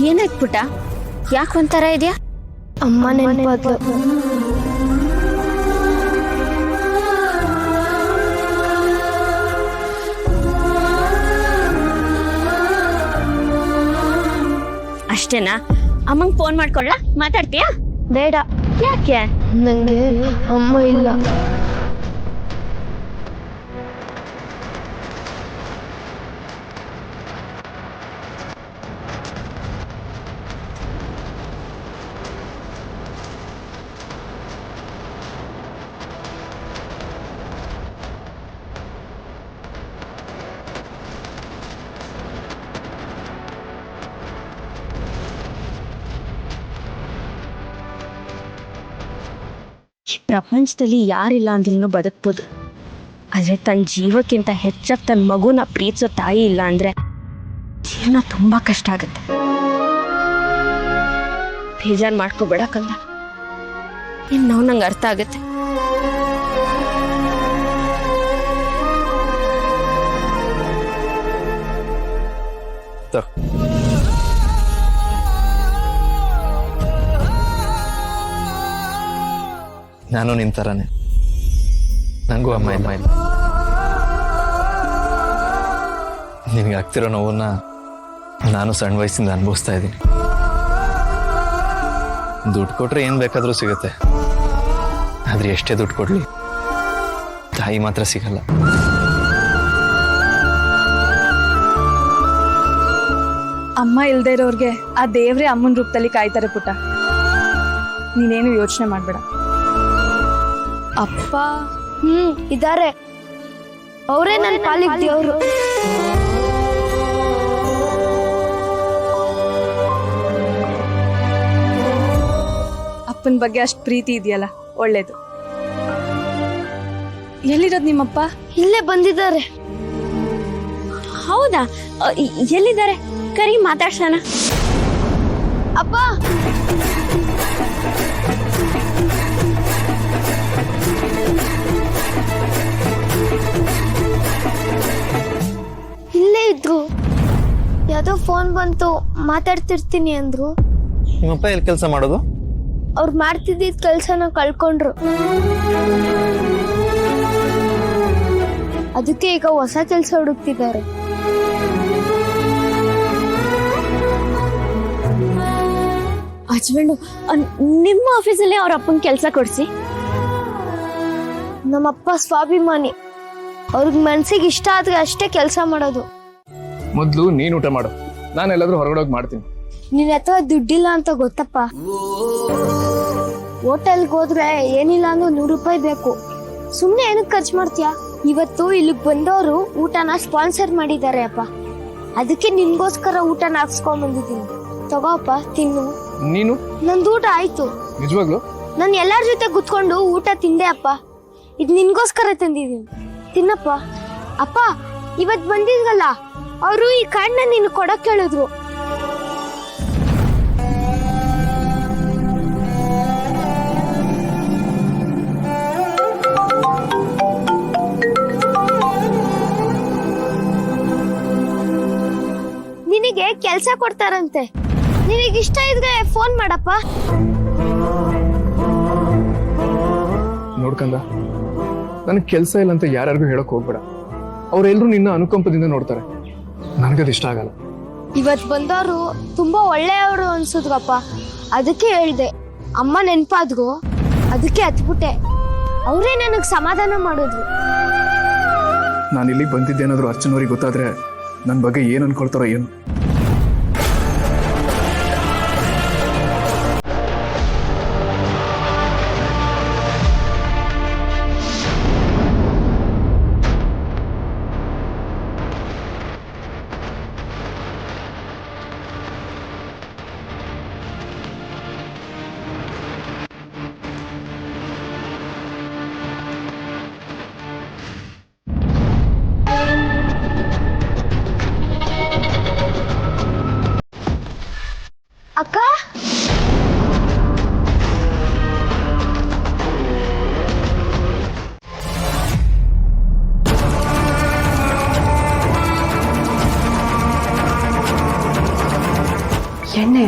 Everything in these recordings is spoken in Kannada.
ಏನಾಯ್ತು ಪುಟ್ಟ? ಯಾಕೆ ಒಂಥರ ಇದೆಯಾ? ಅಮ್ಮ ನೆನಪಾದ್ಲು. ಅಷ್ಟೇನಾ? ಅಮ್ಮಂಗೆ ಫೋನ್ ಮಾಡ್ಕೊಳ್ಳ, ಮಾತಾಡ್ತೀಯಾ? ಬೇಡ. ಯಾಕೆ? ನಂಗೆ ಅಮ್ಮ ಇಲ್ಲ. ಪ್ರಪಂಚದಲ್ಲಿ ಯಾರಿಲ್ಲ ಅಂದ್ರೂ ಬದುಕ್ಬೋದು, ಆದರೆ ತನ್ನ ಜೀವಕ್ಕಿಂತ ಹೆಚ್ಚಾಗಿ ತನ್ನ ಮಗುನ ಪ್ರೀತಿಸೋ ತಾಯಿ ಇಲ್ಲ ಅಂದರೆ ಜೀವನ ತುಂಬ ಕಷ್ಟ ಆಗುತ್ತೆ. ಬೇಜಾರು ಮಾಡ್ಕೋಬೇಡ ಕಂದ, ನಿನ್ನ ನೋವು ನಂಗೆ ಅರ್ಥ ಆಗುತ್ತೆ. ನಾನು ನಿನ್ ಥರನೇ, ನನಗೂ ಅಮ್ಮ ಇಲ್ಲ. ನಿನಗೆ ಆಗ್ತಿರೋ ನೋವನ್ನ ನಾನು ಸಣ್ಣ ವಯಸ್ಸಿಂದ ಅನುಭವಿಸ್ತಾ ಇದ್ದೀನಿ. ದುಡ್ಡು ಕೊಟ್ರೆ ಏನ್ ಬೇಕಾದ್ರೂ ಸಿಗುತ್ತೆ, ಆದ್ರೆ ಎಷ್ಟೇ ದುಡ್ಡು ಕೊಡ್ಲಿ ತಾಯಿ ಮಾತ್ರ ಸಿಗಲ್ಲ. ಅಮ್ಮ ಇಲ್ದೇ ಇರೋರ್ಗೆ ಆ ದೇವ್ರೆ ಅಮ್ಮನ ರೂಪದಲ್ಲಿ ಕಾಯ್ತಾರೆ ಪುಟ್ಟ. ನೀನೇನು ಯೋಚನೆ ಮಾಡ್ಬೇಡ. ಅಪ್ಪ ಇದಾರೆ, ಅವರೇ ನನ್ನ ಪಾಲಿಗೆ ದೇವ್ರು. ಅಪ್ಪನ ಬಗ್ಗೆ ಅಷ್ಟು ಪ್ರೀತಿ ಇದೆಯಲ್ಲ, ಒಳ್ಳೇದು. ಎಲ್ಲಿರೋದು ನಿಮ್ಮಪ್ಪ? ಇಲ್ಲೇ ಬಂದಿದ್ದಾರೆ. ಹೌದಾ? ಎಲ್ಲಿದ್ದಾರೆ? ಕರಿ, ಮಾತಾಡ್ಸೋಣ. ಅಪ್ಪ, ಇಲ್ಲೇ ಇದ್ರು. ಯಾವ್ದೋ ಫೋನ್ ಬಂತು, ಮಾತಾಡ್ತಿರ್ತೀನಿ ಅಂದ್ರು. ನಿಮ್ಮಪ್ಪ ಎಲ್ಲಿ ಕೆಲಸ ಮಾಡೋದು? ಅವ್ರು ಮಾಡ್ತಿದ್ದಿದ್ ಕೆಲ್ಸನ ಕಳ್ಕೊಂಡ್ರು. ಅದಕ್ಕೆ ಈಗ ಹೊಸ ಕೆಲ್ಸ ಹುಡುಕ್ತಿದ್ದಾರೆ. ಹಸ್ಬೆಂಡು ನಿಮ್ಮ ಆಫೀಸಲ್ಲಿ ಅವ್ರ ಅಪ್ಪನ ಕೆಲಸ ಕೊಡಿಸಿ. ನಮ್ಮಪ್ಪ ಸ್ವಾಭಿಮಾನಿ, ಅವ್ರಿಗೆ ಮನ್ಸಿಗೆ ಇಷ್ಟ ಆದ್ರೆ ಅಷ್ಟೇ ಕೆಲಸ ಮಾಡೋದು. ಮೊದ್ಲು ನೀನ್ ಊಟ ಮಾಡು, ನಾನು ಎಲ್ಲಾದ್ರೂ ಹೊರಗಡೆ ಹೋಗಿ ಮಾಡ್ತೀನಿ. ನಿನ್ನ ಹತ್ರ ದುಡ್ಡಿಲ್ಲ ಅಂತ ಗೊತ್ತಪ್ಪ. ಹೋಟೆಲ್ಗೆ ಹೋದ್ರೆ ಏನಿಲ್ಲ ಅಂದ್ರೆ 100 ರೂಪಾಯಿ ಬೇಕು. ಸುಮ್ನೆ ಏನಕ್ಕೆ ಖರ್ಚು ಮಾಡ್ತೀಯಾ? ಇವತ್ತು ಇಲ್ಲಿಗೆ ಬಂದವರು ಊಟನ ಸ್ಪಾನ್ಸರ್ ಮಾಡಿದ್ದಾರೆ ಅಪ್ಪ, ಅದಕ್ಕೆ ನಿನ್ಗೋಸ್ಕರ ಊಟನ ಹಾಕ್ಸ್ಕೊಂಡ್ ಬಂದಿದ್ದೀನಿ. ತಗೋ ಅಪ್ಪ, ತಿನ್ನು. ನೀನು? ನಂದು ಊಟ ಆಯ್ತು. ನಿಜವಾಗ್ಲು? ನಾನು ಎಲ್ಲಾರ ಜೊತೆ ಕುತ್ಕೊಂಡು ಊಟ ತಿಂದೆ ಅಪ್ಪ. ಇದು ನಿನ್ಗೋಸ್ಕರ ತಂದಿದ್ದೀನಿ, ತಿನ್ನಪ್ಪ. ಅಪ್ಪ, ಇವತ್ ಬಂದಿದ್ವಲ್ಲ, ಅವರು ಈ ಕಾರ್ಡ್ನ ನೀನು ಕೊಡಕ್ ಹೇಳಿದ್ರು. ನಿನಗೆ ಕೆಲ್ಸ ಕೊಡ್ತಾರಂತೆ, ನಿನಗಿಷ್ಟ ಇದ್ರೆ ಫೋನ್ ಮಾಡಪ್ಪ. ನೋಡ್ಕಂದ, ನನಗೆ ಕೆಲಸ ಇಲ್ಲ ಅಂತ ಯಾರ್ಯಾರಿಗೂ ಹೇಳಕ್ ಹೋಗ್ಬೇಡ. ಅವ್ರೆಲ್ರು ನಿನ್ನ ಅನುಕಂಪದಿಂದ ನೋಡ್ತಾರೆ, ನನಗದು ಇಷ್ಟ ಆಗಲ್ಲ. ಇವತ್ ಬಂದವರು ತುಂಬಾ ಒಳ್ಳೆಯವರು ಅನ್ಸುದ್ರಪ್ಪ, ಅದಕ್ಕೆ ಹೇಳ್ದೆ. ಅಮ್ಮ ನೆನ್ಪಾದ್ರು, ಅದಕ್ಕೆ ಹತ್ಬಿಟ್ಟೆ. ಅವರೇ ನನಗ್ ಸಮಾಧಾನ ಮಾಡಿದ್ರು. ನಾನು ಇಲ್ಲಿಗೆ ಬಂದಿದ್ದೇನಾದ್ರೂ ಅರ್ಚನವ್ರಿಗೆ ಗೊತ್ತಾದ್ರೆ ನನ್ನ ಬಗ್ಗೆ ಏನ್ ಅನ್ಕೊಳ್ತಾರೋ ಏನು. ಎಣ್ಣೆ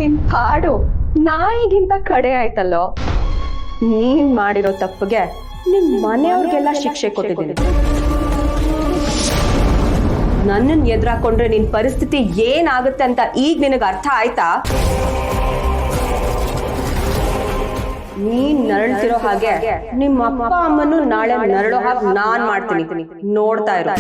ನಿನ್ ಹಾಡು ನಾಯಿಗಿಂತ ಕಡೆ ಆಯ್ತಲ್ಲೋ. ನೀನ್ ಮಾಡಿರೋ ತಪ್ಪಿಗೆ ನಿಮ್ ಮನೆಯವ್ರಿಗೆಲ್ಲ ಶಿಕ್ಷೆ ಕೊಟ್ಟಿದ್ದೀನಿ. ನನ್ನನ್ ಎದುರಾಕೊಂಡ್ರೆ ನಿನ್ ಪರಿಸ್ಥಿತಿ ಏನಾಗುತ್ತೆ ಅಂತ ಈಗ ನಿನಗೆ ಅರ್ಥ ಆಯ್ತಾ? ನೀನ್ ನರಳ್ತಿರೋ ಹಾಗೆ ನಿಮ್ಮ ಅಪ್ಪ ಅಮ್ಮನು ನಾಳೆ ನರಳೋ ಹಾಗೆ ನಾನ್ ಮಾಡ್ತೀನಿ. ನೋಡ್ತಾ ಇರೋ.